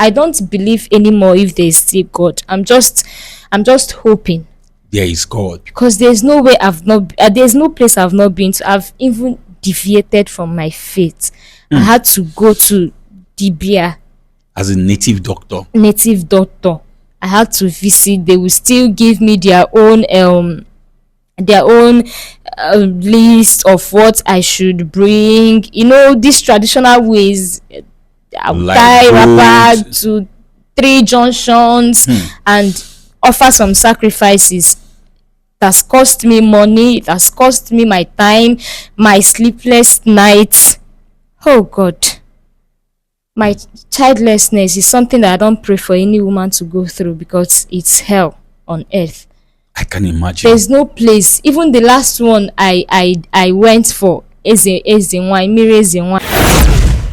I don't believe anymore if there is still God. I'm just hoping there is God, because there's no way there's no place I've not been to. I've even deviated from my faith. I had to go to Dibia as a native doctor. I had to visit. They will still give me their own list of what I should bring. These traditional ways. I would Like tie wrapper gold. to 3 junctions and offer some sacrifices. It has cost me money. It has cost me my time, my sleepless nights. Oh God. My childlessness is something that I don't pray for any woman to go through because it's hell on earth. I can imagine. There's no place. Even the last one I went for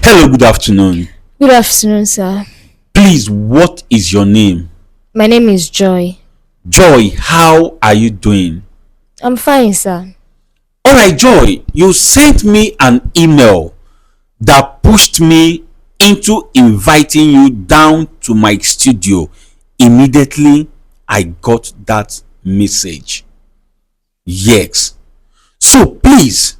Hello, good afternoon. Good afternoon, sir. Please, what is your name? My name is Joy. Joy, how are you doing? I'm fine, sir. Alright, Joy, you sent me an email that pushed me into inviting you down to my studio. Immediately, I got that message. Yes. So please,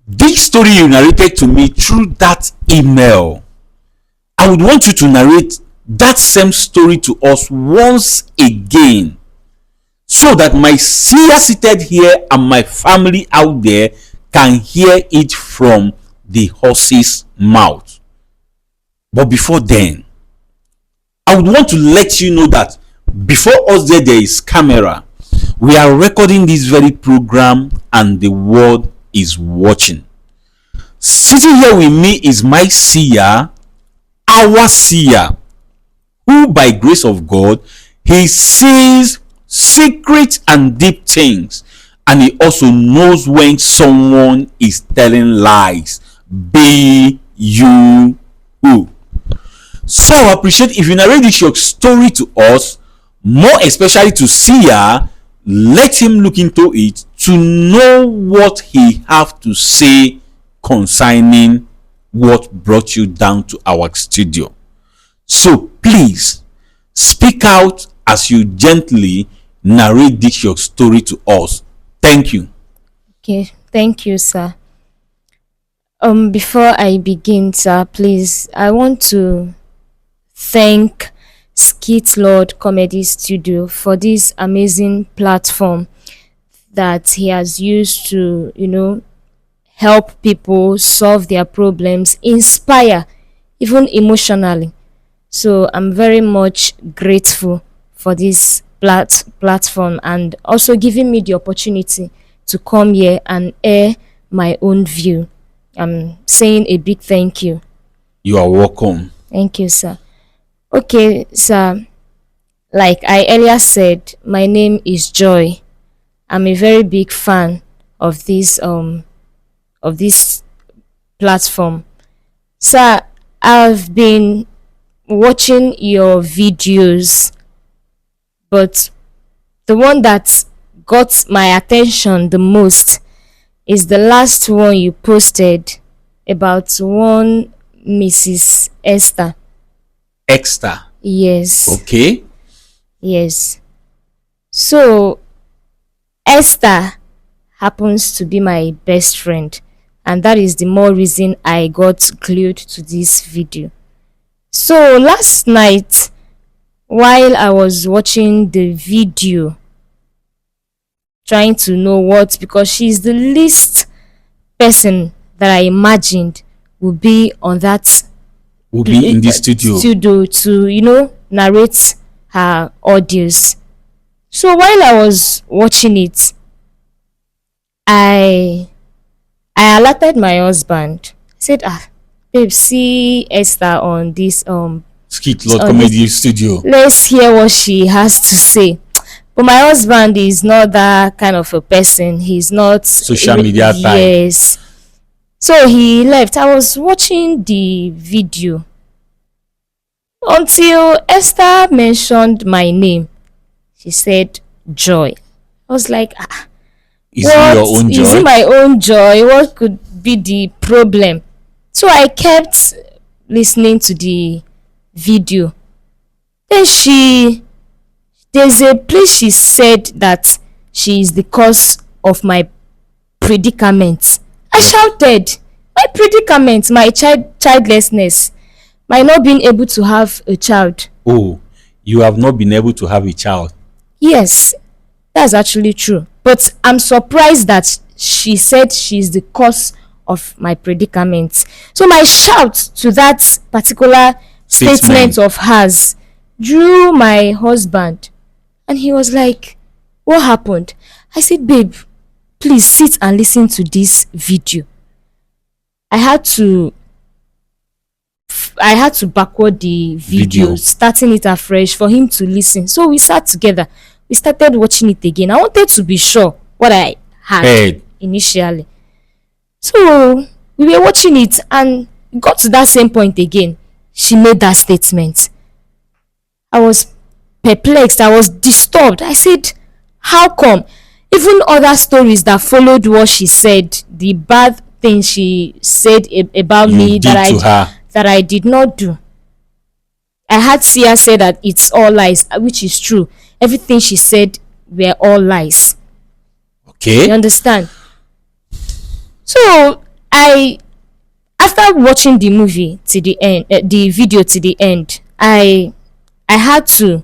this story you narrated to me through that email, I would want you to narrate that same story to us once again, so that my seer seated here and my family out there can hear it from the horse's mouth. But before then, I would want to let you know that before us there is camera. We are recording this very program and the world is watching. Sitting here with me is my seer, our seer, who by grace of God, he sees secret and deep things, and he also knows when someone is telling lies. Be you who. So I appreciate if you narrate this your story to us, more especially to seer. Let him look into it to know what he have to say concerning what brought you down to our studio. So please speak out as you gently narrate this your story to us. Thank you. Okay, thank you, sir. Before I begin, sir, please, I want to thank SKITLORD Comedy Studio for this amazing platform that he has used to, help people solve their problems, inspire, even emotionally. So I'm very much grateful for this platform and also giving me the opportunity to come here and air my own view. I'm saying a big thank you. You are welcome. Thank you, sir. Okay, sir. Like I earlier said, my name is Joy. I'm a very big fan of this platform. Sir, I've been watching your videos, but the one that got my attention the most is the last one you posted about one Mrs. Esther. Esther. Yes. Okay. Yes. So Esther happens to be my best friend, and that is the more reason I got glued to this video. So last night, while I was watching the video, trying to know because she's the least person that I imagined would be on that Will be in the studio to narrate her audios. So while I was watching it, I alerted my husband. I said, babe, see Esther on this SKITLORD Comedy Studio. Let's hear what she has to say. But my husband is not that kind of a person. He's not social media type. Yes. So he left. I was watching the video until Esther mentioned my name. She said Joy. I was like, is it your own joy? Is it my own joy? What could be the problem? So I kept listening to the video. Then there's a place she said that she is the cause of my predicament. I shouted, my predicament, my childlessness, my not being able to have a child. Oh, you have not been able to have a child. Yes, that's actually true. But I'm surprised that she said she's the cause of my predicament. So my shout to that particular statement of hers drew my husband, and he was like, "What happened?" I said, "Babe, please sit and listen to this video." I had to backward the video, starting it afresh for him to listen. So we sat together. We started watching it again. I wanted to be sure what I had initially. So we were watching it and got to that same point again. She made that statement. I was perplexed. I was disturbed. I said, how come? Even other stories that followed what she said, the bad things she said about me that I did not do. I had Sia say that it's all lies, which is true. Everything she said were all lies. Okay. You understand? So after watching the movie to the end, the video to the end, I had to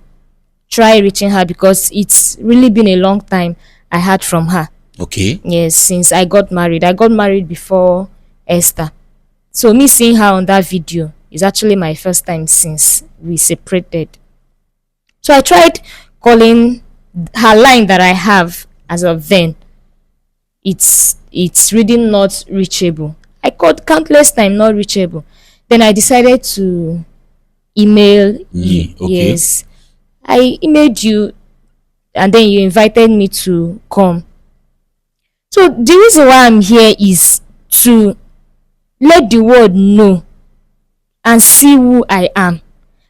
try reaching her because it's really been a long time I heard from her. Okay. Yes, since I got married. I got married before Esther. So me seeing her on that video is actually my first time since we separated. So I tried calling her line that I have as of then. It's really not reachable. I called countless times, not reachable. Then I decided to email you. Okay. Yes. I emailed you and then you invited me to come. So the reason why I'm here is to let the world know and see who I am,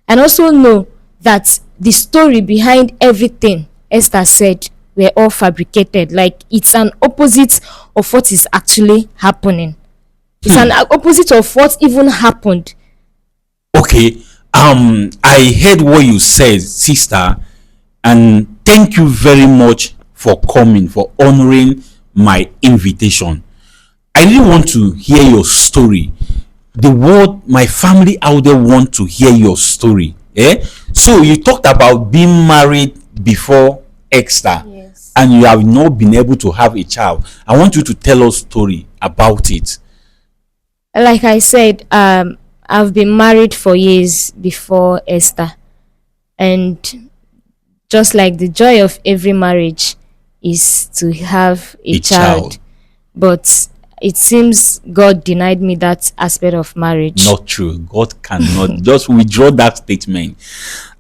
and also know that the story behind everything Esther said were all fabricated. Like, it's an opposite of what is actually happening. It's an opposite of what even happened. Okay. I heard what you said, sister, and thank you very much for coming, for honoring my invitation. I really want to hear your story. The world, my family out there want to hear your story. So you talked about being married before Esther. Yes. And you have not been able to have a child. I want you to tell us story about it. Like I said, I've been married for years before Esther, and just like the joy of every marriage is to have a child, but it seems God denied me that aspect of marriage. Not true. God cannot. Just withdraw that statement.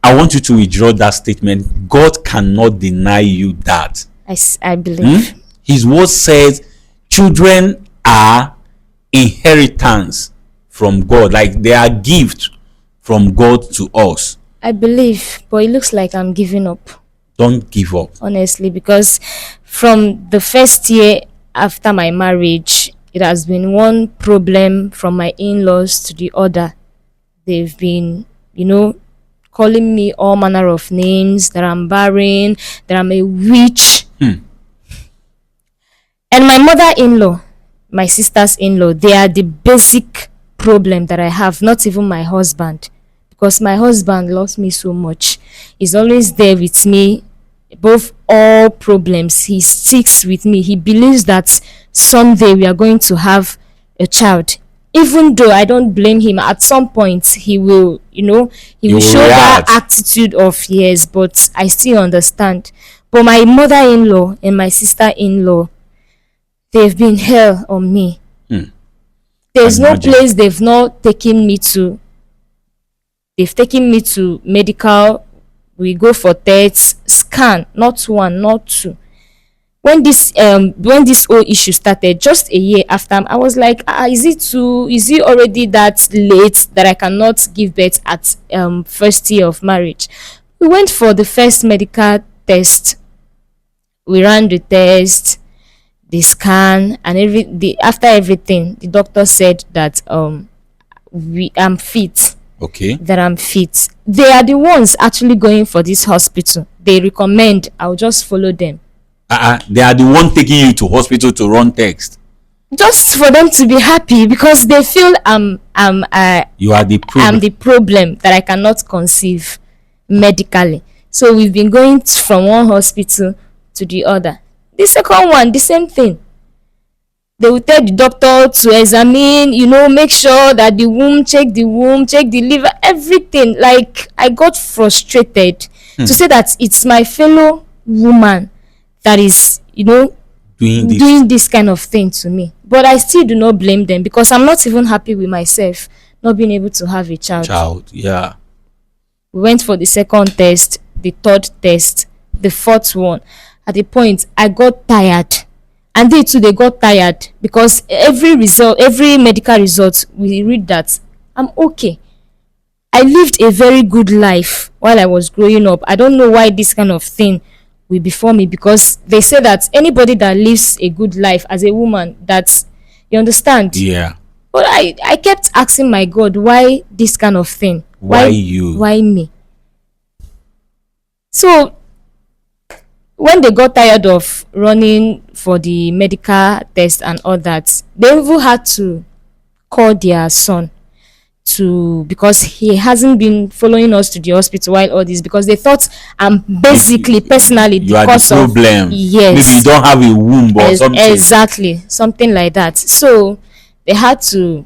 I want you to withdraw that statement. God cannot deny you that. I believe. His word says children are inheritance from God. Like, they are gift from God to us. I believe, but it looks like I'm giving up. Don't give up. Honestly, because from the first year after my marriage, it has been one problem from my in-laws to the other. They've been, calling me all manner of names, that I'm barren, that I'm a witch. And my mother-in-law, my sister's in-law, they are the basic problem that I have, not even my husband. Because my husband loves me so much. He's always there with me. Above all problems, he sticks with me. He believes that someday we are going to have a child. Even though I don't blame him, at some point he will, he will show that attitude of yes, but I still understand. But my mother-in-law and my sister-in-law, they've been hell on me. There's no place they've not taken me to. They've taken me to medical. We go for tests, scan, not one, not two. When this whole issue started, just a year after, I was like, is it already that late that I cannot give birth at first year of marriage? We went for the first medical test. We ran the test, the scan, and after everything, the doctor said that I'm fit. Okay. that I'm fit. They are the ones actually going for this hospital. They recommend I'll just follow them. They are the one taking you to hospital to run text. Just for them to be happy because they feel You are the I'm problem. the problem that I cannot conceive medically. So we've been going from one hospital to the other. The second one, the same thing. They will tell the doctor to examine, make sure that the womb, check the liver, everything. Like, I got frustrated to say that it's my fellow woman that is, doing this kind of thing to me. But I still do not blame them because I'm not even happy with myself not being able to have a child. Yeah. We went for the second test, the third test, the fourth one. At the point, I got tired. And they too, they got tired because every medical result, we read that I'm okay. I lived a very good life while I was growing up. I don't know why this kind of thing will befall me because they say that anybody that lives a good life as a woman, that's, you understand? Yeah. But I kept asking my God, why this kind of thing? Why you? Why me? So when they got tired of running for the medical test and all that, they even had to call their son because he hasn't been following us to the hospital while all this, because they thought I'm basically personally You are the because of, problem. yes, Maybe you don't have a womb or something. exactly, something like that. So they had to,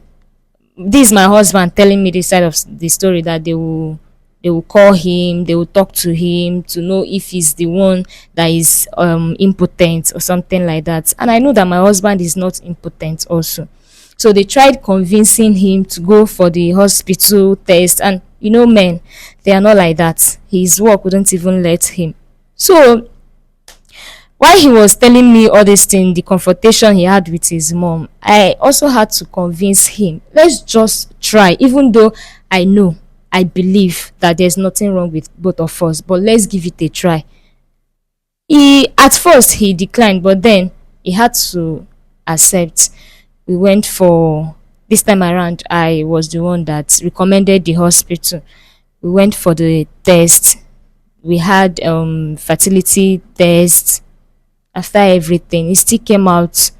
this is my husband telling me this side of the story, that they will call him, they will talk to him to know if he's the one that is impotent or something like that. And I know that my husband is not impotent also. So they tried convincing him to go for the hospital test, and men, they are not like that. His work wouldn't even let him. So while he was telling me all this thing, the confrontation he had with his mom, I also had to convince him, let's just try, even though I believe that there's nothing wrong with both of us, but let's give it a try. At first he declined, but then he had to accept. We went for, this time around, I was the one that recommended the hospital. We went for the test. We had fertility test. After everything, it still came out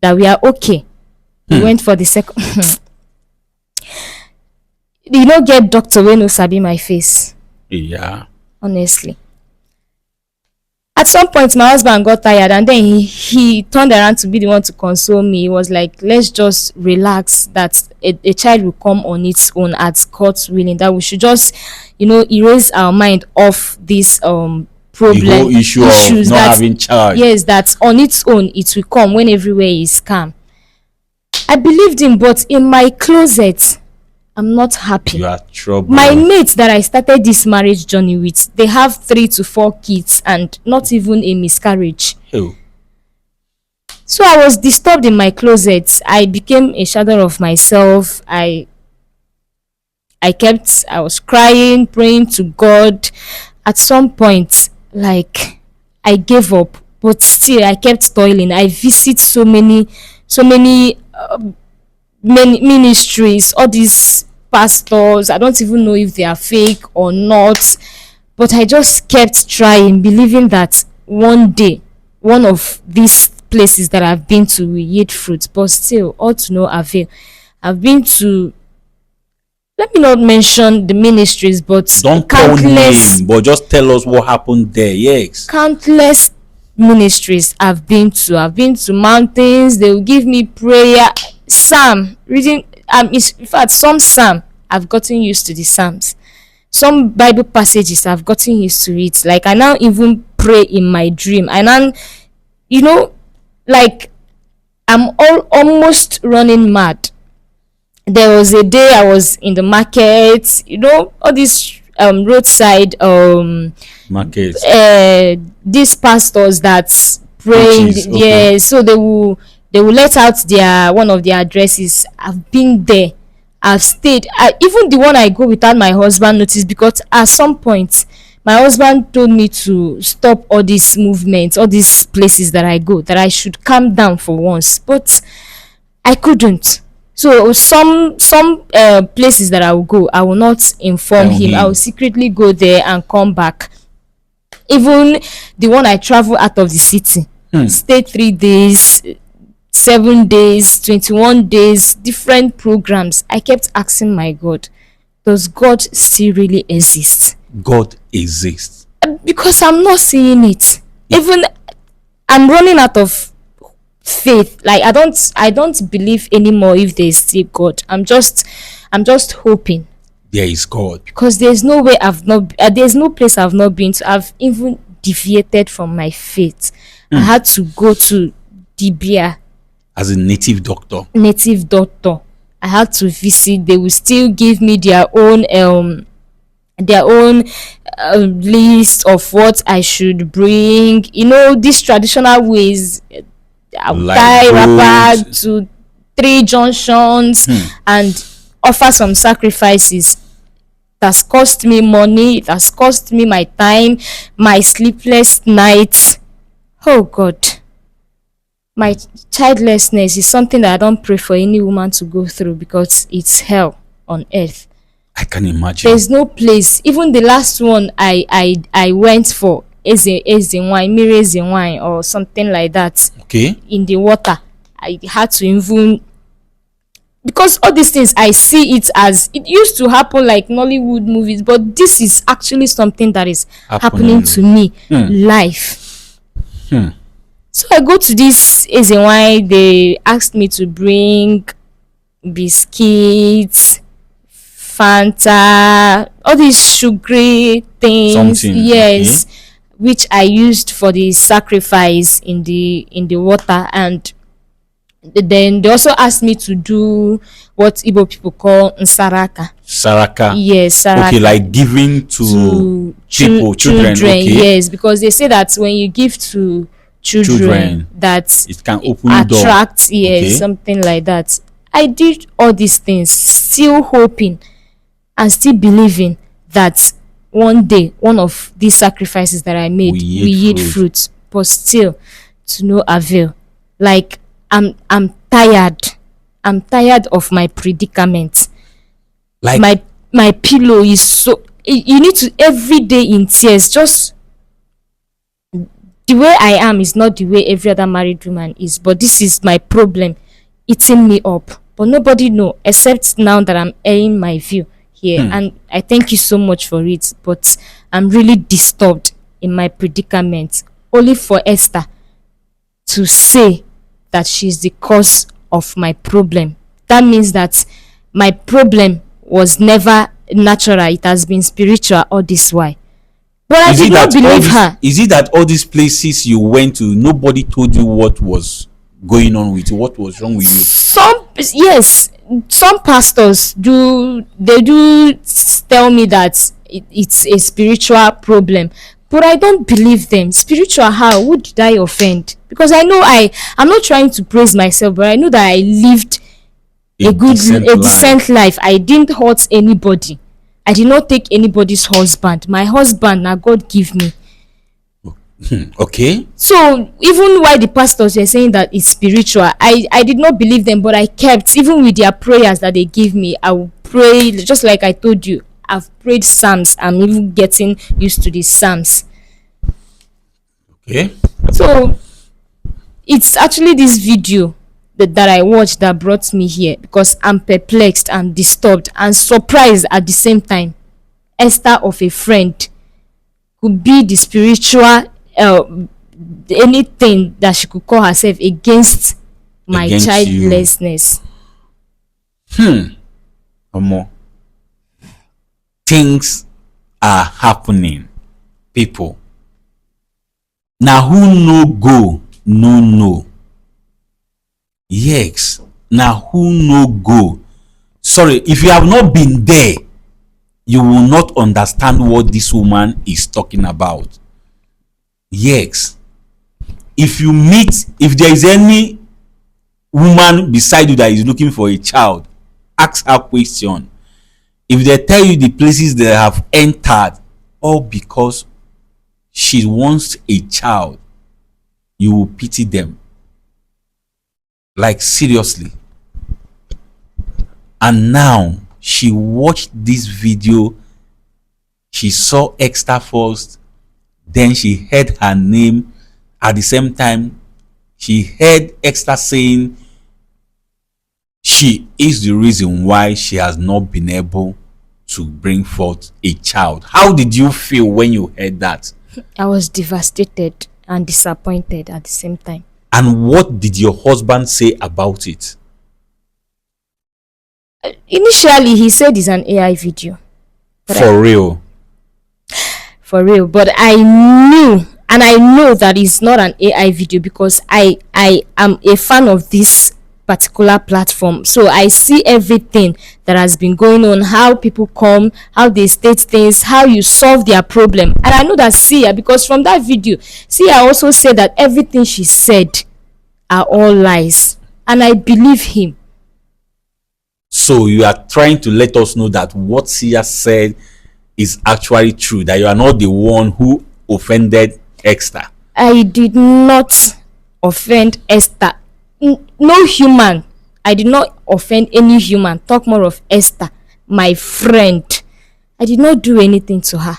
that we are okay. We went for the second. Get doctor wey no sabi my face. Yeah. Honestly, at some point my husband got tired, and then he turned around to be the one to console me. He was like, let's just relax, that a child will come on its own at God's willing, that we should just erase our mind off this problem, The whole issue issues of not that, having child. yes, that on its own it will come when everywhere is calm. I believed him, but in my closet I'm not happy. You are trouble. My mates that I started this marriage journey with, they have 3 to 4 kids and not even a miscarriage. Oh. So I was disturbed in my closet. I became a shadow of myself. I was crying, praying to God. At some point, like, I gave up, but still I kept toiling. I visit so many ministries, all these pastors. I don't even know if they are fake or not, but I just kept trying, believing that one day one of these places that I've been to will yield fruit. But still, all to no avail. I've been to, let me not mention the ministries, but Don't call name, but just tell us what happened there. Yes. countless ministries I've been to. I've been to mountains. They will give me prayer, psalm reading. In fact, some psalm I've gotten used to the psalms. Some Bible passages I've gotten used to it. Like, I now even pray in my dream. I now, like, I'm almost running mad. There was a day I was in the market, all these roadside Markets. these pastors that's praying. Preaches, okay. Yeah, so they will let out one of their addresses. I've been there, I've stayed. Even the one I go without my husband notice, because at some point my husband told me to stop all these movements, all these places that I go, that I should calm down for once, but I couldn't. So some places that I will go, I will not inform Tell him. I will him. secretly go there and come back. Even the one I travel out of the city, stay 3 days, 7 days, 21 days, different programs. I kept asking my God, does God still really exist? God exists. Because I'm not seeing it. Even I'm running out of faith. Like I don't believe anymore if there's still God. I'm just hoping, There is God. because there's no way there's no place I've not been to. I've even deviated from my faith. I had to go to Dibia, As a native doctor. native doctor. I had to visit. They will still give me their own list of what I should bring. These traditional ways. I would Like tie wrapper goat. to 3 junctions and offer some sacrifices. It has cost me money. It has cost me my time, my sleepless nights. Oh God. My childlessness is something that I don't pray for any woman to go through, because it's hell on earth. I can imagine. There's no place. Even the last one I went for eze wine, mireze wine or something like that, Okay. in the water. I had to even, because all these things I see it as it used to happen like Nollywood movies, but this is actually something that is happening to me live. So I go to this eze wine. They asked me to bring biscuits, Fanta, all these sugary things. Something, Yes, which I used for the sacrifice in the water. And then they also asked me to do what Igbo people call nsaraka. Saraka. Yes, saraka. Okay, like giving to people, children. Okay. Yes, because they say that when you give to children, that It can open door. attract, yes, Okay. something like that. I did all these things, still hoping and still believing that one day one of these sacrifices that I made We will yield yield fruit. fruit, but still to no avail. Like I'm tired. I'm tired of my predicament. Like My pillow is so, you need to every day in tears. Just the way I am is not the way every other married woman is, but this is my problem eating me up. But nobody know except now that I'm airing my view here. And I thank you so much for it, but I'm really disturbed in my predicament, only for Esther to say that she's the cause of my problem. That means that my problem was never natural, it has been spiritual all this while. But I did not believe her. Is it that all these places you went to, nobody told you what was going on with you, what was wrong with you? Yes, some pastors do tell me that it's a spiritual problem, but I don't believe them. Spiritual how? Who did I offend? Because I know I'm not trying to praise myself, but I know that I lived a decent life. I didn't hurt anybody. I did not take anybody's husband. My husband now God give me. Okay. So even while the pastors were saying that it's spiritual, I did not believe them, but I kept, even with their prayers that they give me, I will pray. Just like I told you, I've prayed psalms. I'm even getting used to the psalms. Okay. So it's actually this video that I watched that brought me here, because I'm perplexed and disturbed and surprised at the same time. Esther of a friend could be the spiritual anything that she could call herself against my Against you. childlessness. More things are happening, people. Now who no go no. Yes. Now who no go. Sorry, if you have not been there, you will not understand what this woman is talking about. Yes. If there is any woman beside you that is looking for a child, ask her question. If they tell you the places they have entered, all because she wants a child, you will pity them. Like seriously. and now she watched this video. She saw Esther first, then she heard her name. At the same time, she heard Esther saying she is the reason why she has not been able to bring forth a child. How did you feel when you heard that? I was devastated and disappointed at the same time. And what did your husband say about it? Initially, he said it's an AI video. For real? For real. But I knew, and I know that it's not an AI video because I am a fan of this particular platform. So I see everything that has been going on, how people come, how they state things, how you solve their problem. And I know that Sia, because from that video, Sia also said that everything she said are all lies. And I believe him. So you are trying to let us know that what Sia said is actually true, that you are not the one who offended Esther. I did not offend Esther. No human. I did not offend any human. Talk more of Esther, my friend. I did not do anything to her.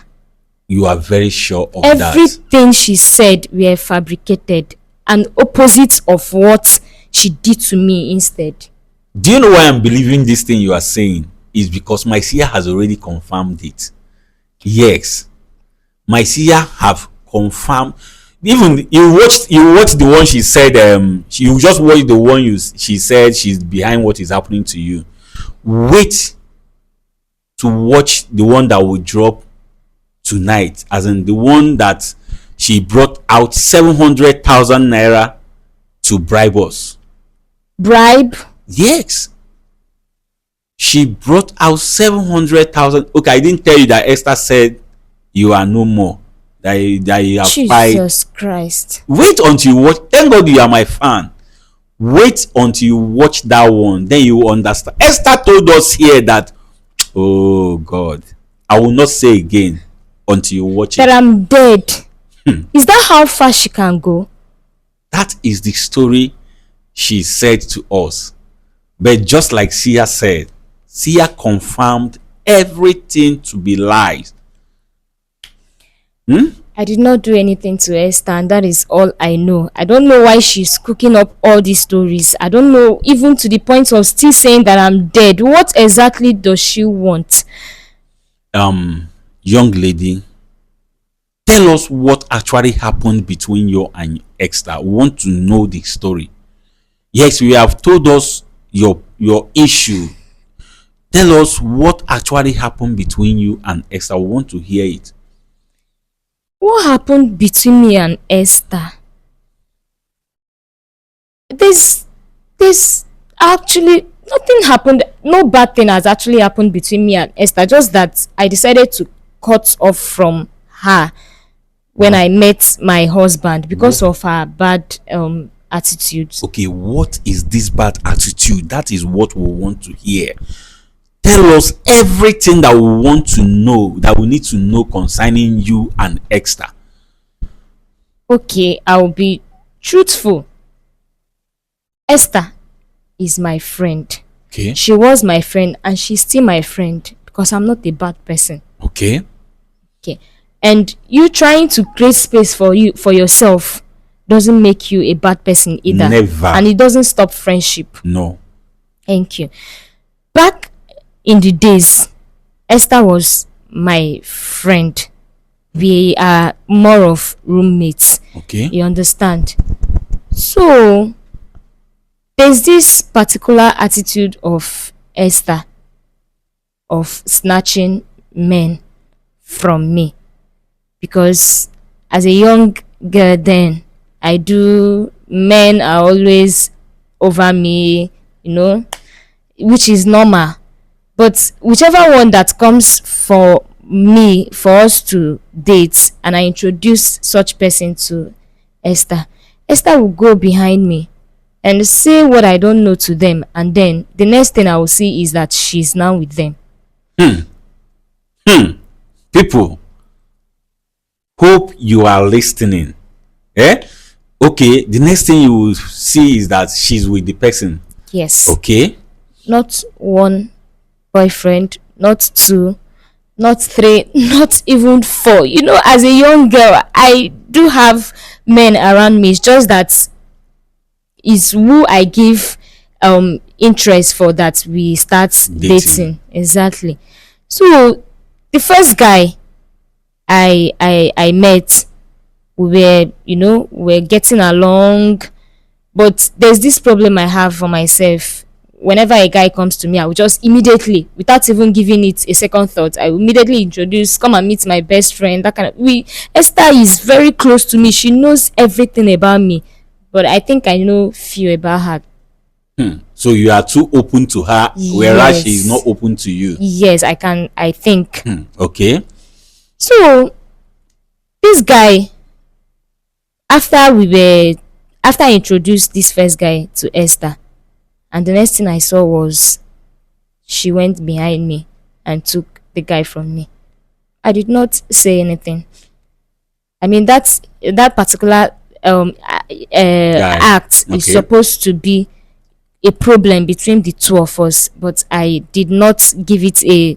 You are very sure of Everything she said were fabricated and opposite of what she did to me instead. Do you know why I'm believing this thing you are saying? Is because my seer has already confirmed it. Yes, my seer have confirmed. Even you watched the one she said. You just watched the one she said she's behind what is happening to you. Wait to watch the one that will drop tonight, as in the one that she brought out 700,000 naira to bribe us. Bribe? Yes. She brought out 700,000. Okay, I didn't tell you that Esther said you are no more. That you have fight. Jesus Christ. Wait until you watch. Thank God you are my fan. Wait until you watch that one. Then you will understand. Esther told us here that, oh God, I will not say again until you watch that it. I'm dead. Is that how far she can go? That is the story she said to us. But just like Sia said, Sia confirmed everything to be lies. I did not do anything to Esther, and that is all I know. I don't know why she's cooking up all these stories. I don't know, even to the point of still saying that I'm dead. What exactly does she want? Young lady, tell us what actually happened between you and Esther. We want to know the story. Yes, you have told us your issue. Tell us what actually happened between you and Esther. We want to hear it. What happened between me and Esther? There's actually nothing happened. No bad thing has actually happened between me and Esther. Just that I decided to cut off from her when I met my husband because of her bad attitudes. Okay, what is this bad attitude? That is what we want to hear. Tell us everything that we want to know, that we need to know concerning you and Esther. Okay, I'll be truthful. Esther is my friend. Okay. She was my friend and she's still my friend because I'm not a bad person. Okay. Okay. And you trying to create space for yourself doesn't make you a bad person either. Never. And it doesn't stop friendship. No. Thank you. Back in the days, Esther was my friend. We are more of roommates. Okay. You understand? So there's this particular attitude of Esther of snatching men from me, because as a young girl then, men are always over me, which is normal. But whichever one that comes for me, for us to date, and I introduce such person to Esther will go behind me and say what I don't know to them, and then the next thing I will see is that she's now with them. People, hope you are listening. Okay, the next thing you will see is that she's with the person. Yes. Okay. not one boyfriend, not two, not three, not even four. You know, as a young girl, I do have men around me. It's just that is who I give interest for that we start Dating. dating. Exactly. So the first guy I met, we were getting along, but there's this problem I have for myself. Whenever a guy comes to me, I will just immediately, without even giving it a second thought, I will immediately introduce, come and meet my best friend. That kind of we Esther is very close to me. She knows everything about me. But I think I know few about her. So you are too open to her, whereas she is not Yes. open to you. Yes, I think. Okay. So this guy, after we were after I introduced this first guy to Esther, and the next thing I saw was she went behind me and took the guy from me. I did not say anything. I mean, that particular Guy. act is Okay. supposed to be a problem between the two of us, but I did not give it A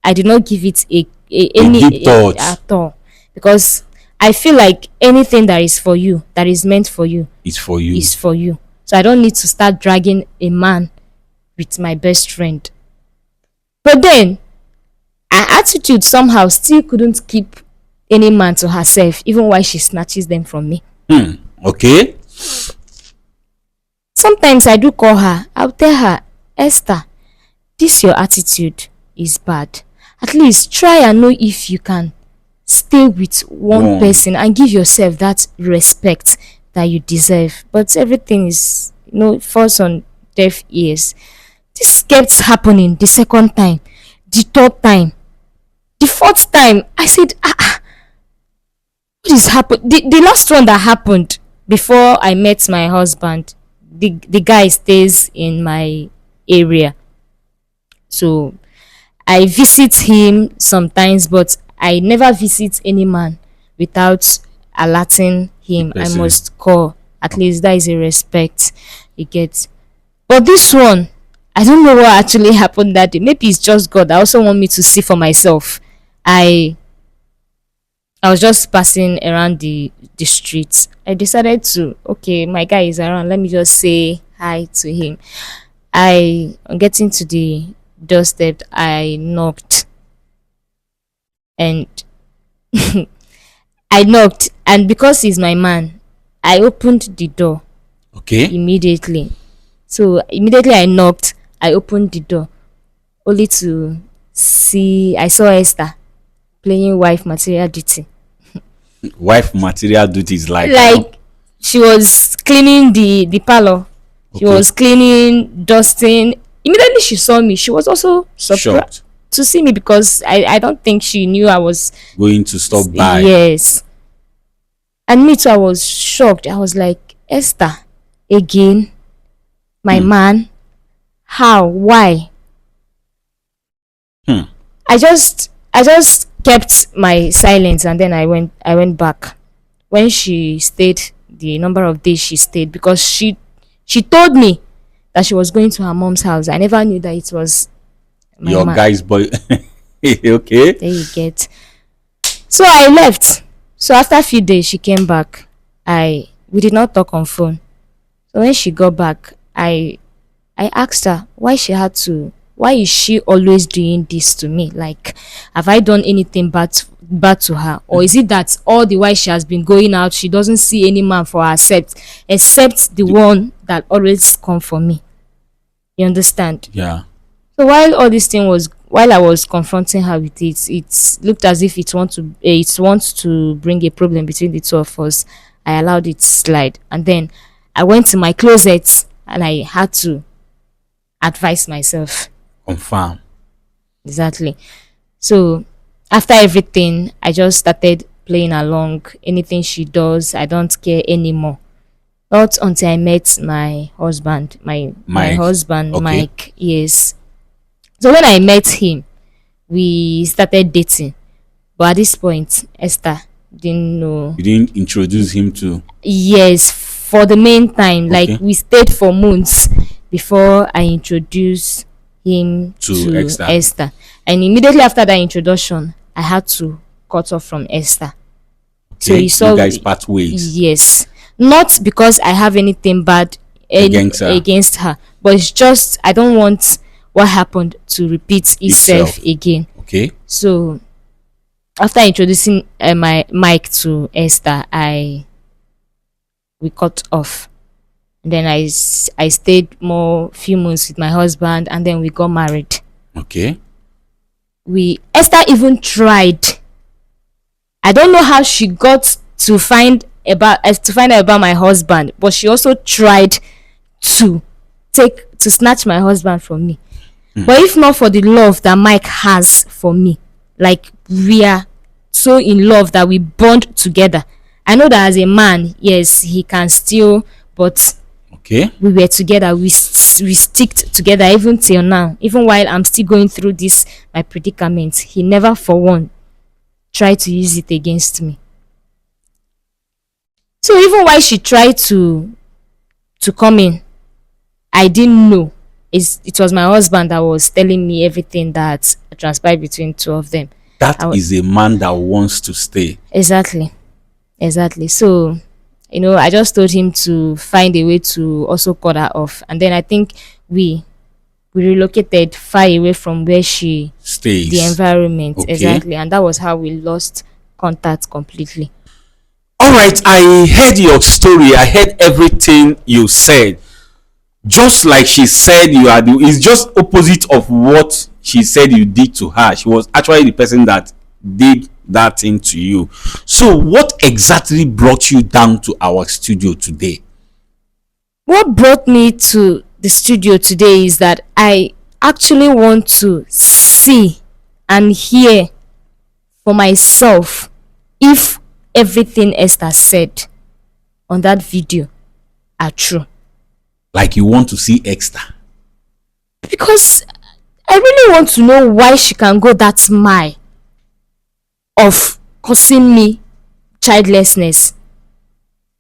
any deep thought at all, because I feel like anything that is for you, that is meant for you, is for you. is for you. So I don't need to start dragging a man with my best friend. But then her attitude somehow still couldn't keep any man to herself, even while she snatches them from me. Okay. Sometimes I do call her, I'll tell her, Esther, this your attitude is bad. At least try and know if you can stay with one One. person and give yourself that respect that you deserve. But everything is, falls on deaf ears. This kept happening the second time, the third time, the fourth time. I said, what is happening? The last one that happened before I met my husband, the guy stays in my area. So I visit him sometimes, but I never visit any man without alerting him. I person. must call. At least that is a respect he gets. But this one, I don't know what actually happened that day. Maybe it's just God. I also want me to see for myself. I I was just passing around the streets. I decided to, okay, my guy is around. Let me just say hi to him. On getting to the doorstep, I knocked, and and because he's my man, I opened the door Okay. immediately. So immediately I knocked, I opened the door, only to see I saw Esther playing wife material duty. Wife material duties like Like she was cleaning the parlor. She Okay. was cleaning, dusting. Immediately she saw me. She was also surprised shocked. to see me, because I don't think she knew I was. Going to stop by. Yes. And me too, I was shocked. I was like, Esther, again, my man, how, why? Hmm. I just kept my silence, and then I went back. When she stayed, the number of days she stayed, because she told me that she was going to her mom's house. I never knew that it was my Your man. guy's boy. Okay. There you get. So I left. So after a few days she came back. We did not talk on phone. So when she got back, I asked her why is she always doing this to me? Like, have I done anything bad to her? Or is it that all the while she has been going out, she doesn't see any man for her except the one that always come for me? You understand? Yeah. So while I was confronting her with it, it looked as if it wants to bring a problem between the two of us. I allowed it slide, and then I went to my closet and I had to advise myself. Confirm. Exactly. So after everything, I just started playing along. Anything she does, I don't care anymore. Not until I met my husband, my Mike. husband, Okay. Mike. Yes. So when I met him, we started dating. But at this point, Esther didn't know. You didn't introduce him to. Yes, for the main time, like Okay. we stayed for months. before I introduce him To to Esther. Esther. And immediately after that introduction, I had to cut off from Esther. So Okay, he you saw, guys part ways yes, not because I have anything bad against her against her, but it's just I don't want what happened to repeat itself itself. again. Okay, So after introducing my mic to Esther, we cut off. And then I stayed more few months with my husband, and then we got married. okay. We Esther even tried. I don't know how she got to find out about my husband, but she also tried to snatch my husband from me. But if not for the love that Mike has for me, like we are so in love that we bond together. I know that as a man, yes, he can still, but Okay. we were together. We sticked together even till now. Even while I'm still going through this my predicament, he never for one tried to use it against me. So even while she tried to come in, I didn't know. It was my husband that was telling me everything that transpired between two of them. That I wa- is a man that wants to stay. Exactly. Exactly. So, I just told him to find a way to also cut her off. And then I think we relocated far away from where the Stays. environment. Okay. Exactly. And that was how we lost contact completely. All right, I heard your story. I heard everything you said. Just like she said, it's just opposite of what she said you did to her. She was actually the person that did that thing to you. So what exactly brought you down to our studio today? What brought me to the studio today is that I actually want to see and hear for myself if everything Esther said on that video are true. Like you want to see Esther. Because I really want to know why she can go that mile of causing me childlessness.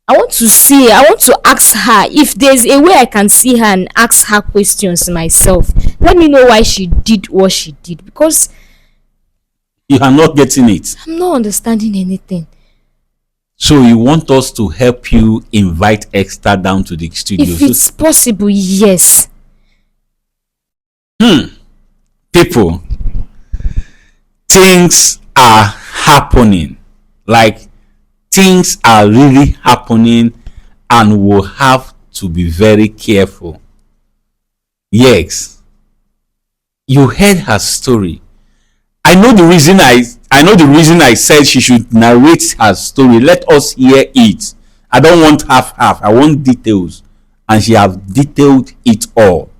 I want to ask her if there's a way I can see her and ask her questions myself. Let me know why she did what she did, because You are not getting it. I'm not understanding anything. So you want us to help you invite Esther down to the studio. If it's possible, yes. People, things are happening. Like things are really happening, and we'll have to be very careful. Yes, you heard her story. I know the reason I said she should narrate her story. Let us hear it. I don't want half. I want details, and she have detailed it all.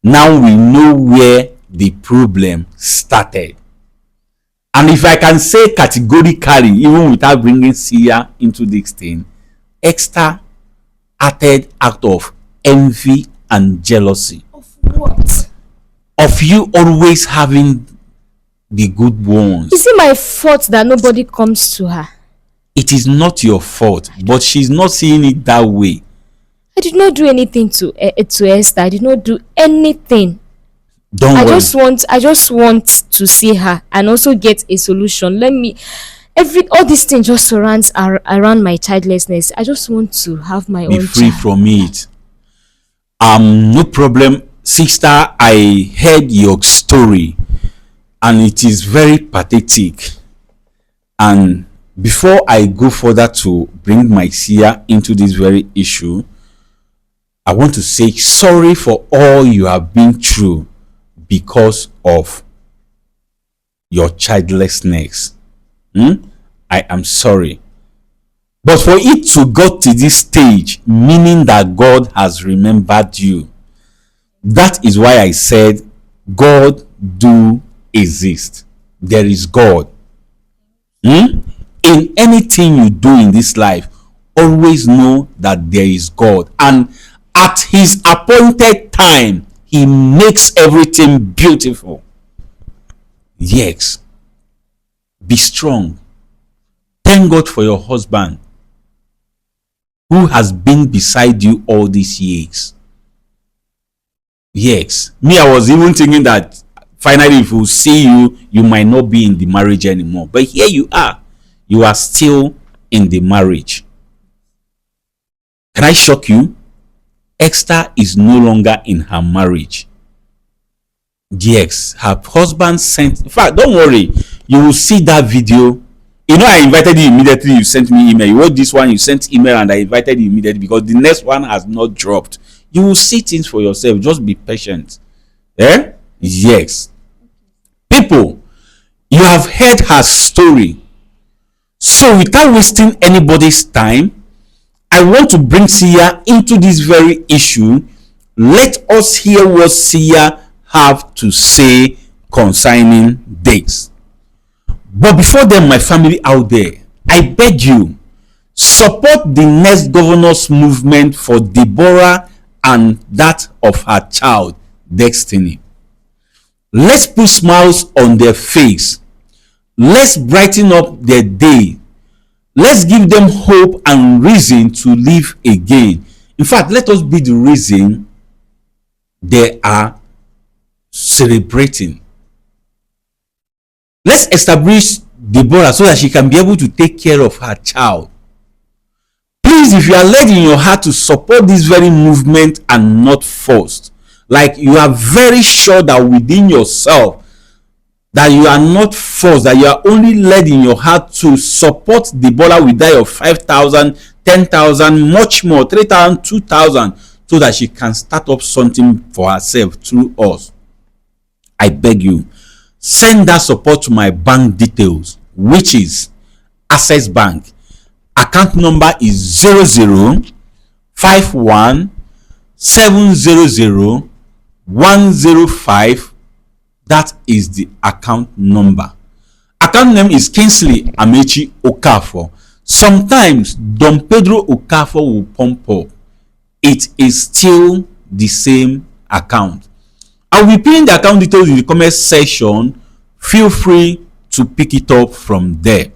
Now we know where the problem started. And if I can say categorically, even without bringing Sia into this thing, Esther acted out of envy and jealousy Of what? of you always having the good ones. Is it my fault that nobody comes to her? It is not your fault, but she's not seeing it that way. I did not do anything to Esther. I did not do anything. Don't worry. I just want to see her and also get a solution. All these things just surrounds around my childlessness. I just want to have my Be own free child. from it. No problem, sister. I heard your story, and it is very pathetic. And before I go further to bring my Sia into this very issue, I want to say sorry for all you have been through because of your childlessness. I am sorry. But for it to go to this stage, meaning that God has remembered you, that is why I said God do exist. There is God. In anything you do in this life, always know that there is God, and at his appointed time he makes everything beautiful. Yes, be strong. Thank God for your husband who has been beside you all these years. Yes, me, I was even thinking that finally if we see you, you might not be in the marriage anymore, but here you are still in the marriage. Can I shock you? Esther is no longer in her marriage. Yes, her husband sent, in fact, don't worry, you will see that video. You know, I invited you immediately. You sent me email. You wrote this one, you sent email, and I invited you immediately because the next one has not dropped. You will see things for yourself. Just be patient. Eh? Yes. People, you have heard her story. So without wasting anybody's time, I want to bring Sia into this very issue. Let us hear what Sia have to say concerning this. But before then, my family out there, I beg you, support the next governor's movement for Deborah and that of her child, Destiny. Let's put smiles on their face. Let's brighten up their day. Let's give them hope and reason to live again. In fact, let us be the reason they are celebrating. Let's establish Deborah so that she can be able to take care of her child. Please, if you are led in your heart to support this very movement and not forced, like you are very sure that within yourself that you are not forced, that you are only led in your heart to support Deborah with that of 5,000, 10,000, much more, 3,000, 2,000, so that she can start up something for herself through us. I beg you, send that support to my bank details, which is Access Bank. Account number is 0051700105. That is the account number. Account name is Kingsley Amechi Okafor. Sometimes Don Pedro Okafor will pump up. It is still the same account. I will be pinning the account details in the comment section. Feel free to pick it up from there.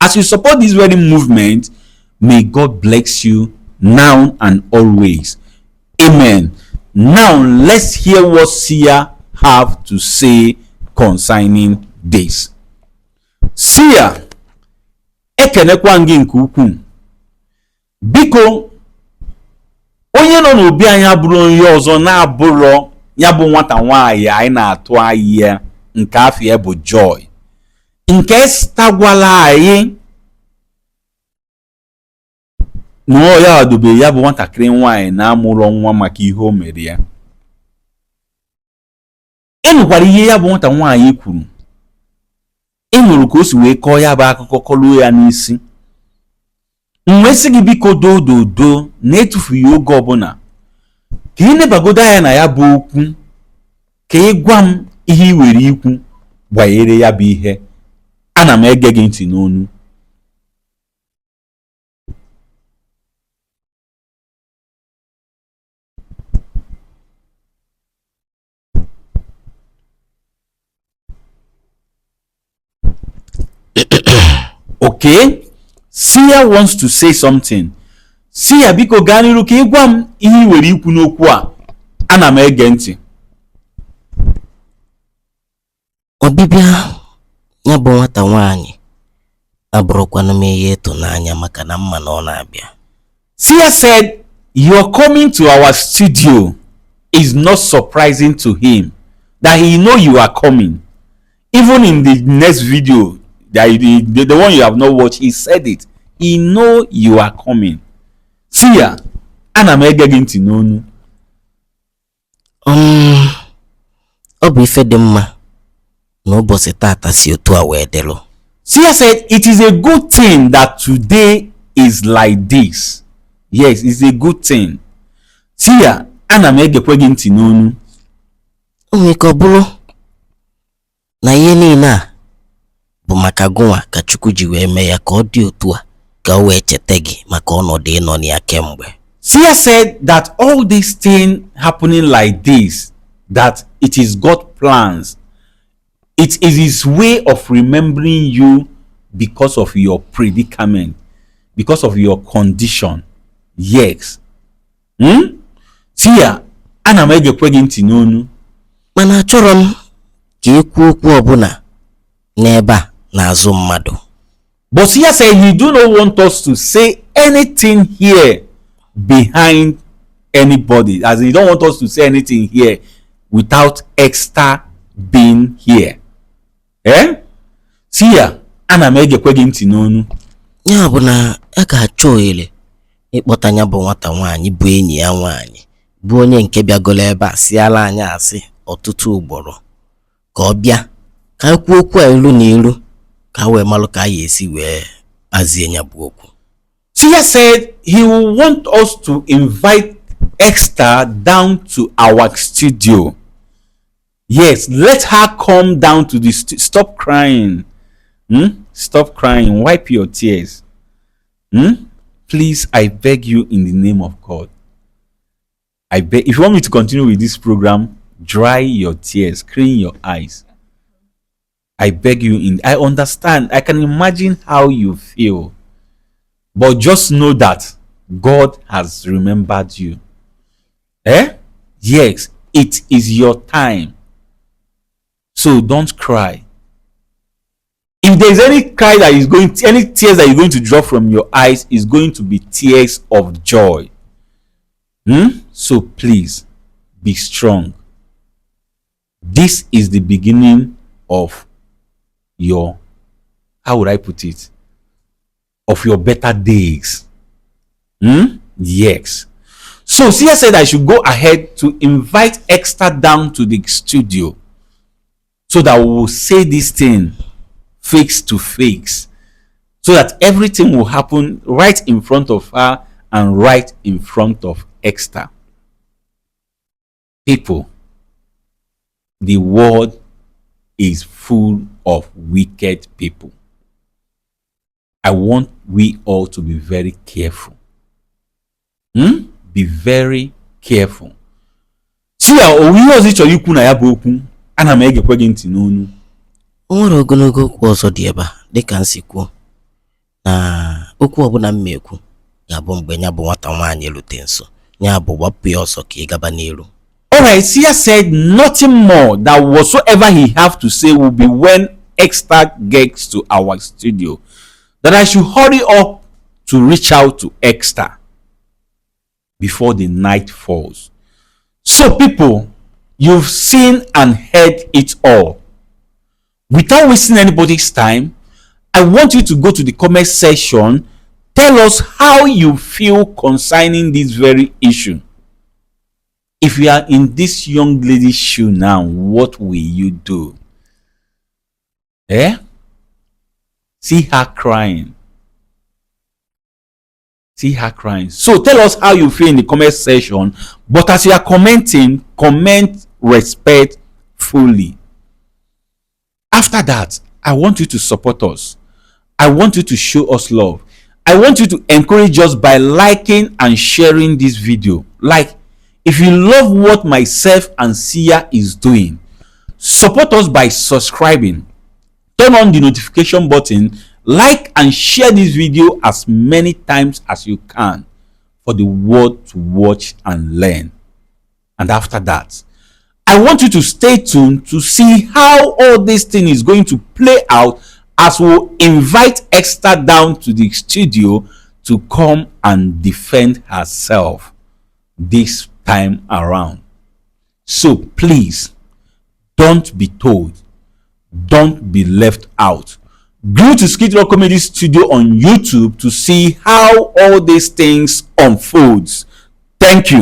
As you support this very movement, may God bless you now and always. Amen. Now let's hear what Sia have to say concerning this. Sia, ekenekwa gị nke ukwuu. Biko, onye nọ n'obi anyị abụrụ onye ọzọ na-abụrọ ya bụ nwata nwaanyị anyị na-atụ ahịa nke afọ bụ Joy. Nke Esther gwala anyị na ya adobe ya bụ nwatakịrị nwaanyị na-amụrụ nwa maka ihe o mere ya. Ịnụkwara ihe ya bụ nwata nwaanyị kwuru. Ịnụrụ ka o si wee kọọ ya bụ akụkọ kọluo ya n'isi. Mgbe sị gị biko dododo na-etufughị oge ọbụla ka ị nebagodo anya na ya bụ okwu, ka ị gwa m ihe ị were ikwu gbanyere ya bụ ihe. Ana m ege gị ntị n'onu. Okay, Sia wants to say something. Sia biko gaa n'iru ka ị gwa m ihe ị were ikwu n'okwu a. Ana m ege ntị. Ọbịbịa ya bụ nwata nwaanyị abụrụkwanụ m ihe ịtụnanya maka na mma na ọ na-abịa. Sia said, your coming to our studio is not surprising to him, that he know you are coming. Even in the next video, the one you have not watched, he said it. He know you are coming. Sia, ana m ege gị ntị n'onu. Ọ bụ ife dị mma na ụbọchị tata si otu a wee dịlụ. Sia said it is a good thing that today is like this. Yes, it's a good thing. Sia, ana m egekwe gị ntị n'onu. O nwere ka ọ bụrụ na ihe niile a bụ maka gụnwa ka Chukwu ji wee mee ya ka ọ dị otu a ka o wee cheta gị maka ọnọdụ ịnọ ya kemgbe. Sia said that all this thing happening like this, that it is God's plans. It is his way of remembering you because of your predicament, because of your condition. Yes. Sia, ana m egekwe gị ntị n'onu. Mana achọrọ m ka ekwu okwu ọbụla n'ebe a n'azụ mmadụ. But here say he do not want us to say anything here behind anybody. As in, he don't want us to say anything here without Esther being here. See ya, ana m egekwe gị ntị n'onu. Ya bụ na a ga-achọ ohere ịkpọtanya bụ nwata nwaanyị bụ enyi ya nwaanyị bụ onye nke bịagolo ebe a siala anyị asị ọtụtụ ugboro ka ọ bịa ka kwuo okwu a ilu na ilu ka wee malụ ka ya esi wee azie nya bụ okwu. Tia said he will want us to invite Esther down to our studio. Yes, let her come down to the stop crying. Stop crying. Wipe your tears. Please, I beg you in the name of God. I beg. If you want me to continue with this program, dry your tears, clean your eyes. I beg you. I understand. I can imagine how you feel. But just know that God has remembered you. Yes, it is your time. So don't cry. If there is any cry that is going, any tears that you're going to drop from your eyes, is going to be tears of joy. So please be strong. This is the beginning of your, how would I put it, of your better days. Yes. So Sia said I should go ahead to invite Esther down to the studio so that we will say this thing face to face, so that everything will happen right in front of her and right in front of Esther. People, the world is full of wicked people. I want we all to be very careful. Be very careful. See how we was each other na ya bụ okwu ana m egekwe gị ntị n'onu. O nwere ogologo okwu ọzọ dị ebe a dịka nsi kwuo na okwu ọbụla m ekwu ga-abụ mgbe nya bụ nwata nwaanyị elute nso, nya bụ gbapụ ya ọsọ ka ị gaba n'iru. Alright, Sia said nothing more, that whatsoever he have to say will be when Esther gets to our studio, that I should hurry up to reach out to Esther before the night falls. So people, you've seen and heard it all. Without wasting anybody's time, I want you to go to the comment section. Tell us how you feel concerning this very issue. If you are in this young lady's shoe now, what will you do? See her crying. See her crying. So tell us how you feel in the comment section. But as you are commenting, comment respectfully. After that, I want you to support us. I want you to show us love. I want you to encourage us by liking and sharing this video. Like, if you love what myself and Sia is doing, support us by subscribing. Turn on the notification button, like and share this video as many times as you can for the world to watch and learn. And after that, I want you to stay tuned to see how all this thing is going to play out as we'll invite Esther down to the studio to come and defend herself this time around. So please, don't be told, don't be left out. Go to SKITLORD Comedy Studio on YouTube to see how all these things unfolds. Thank you.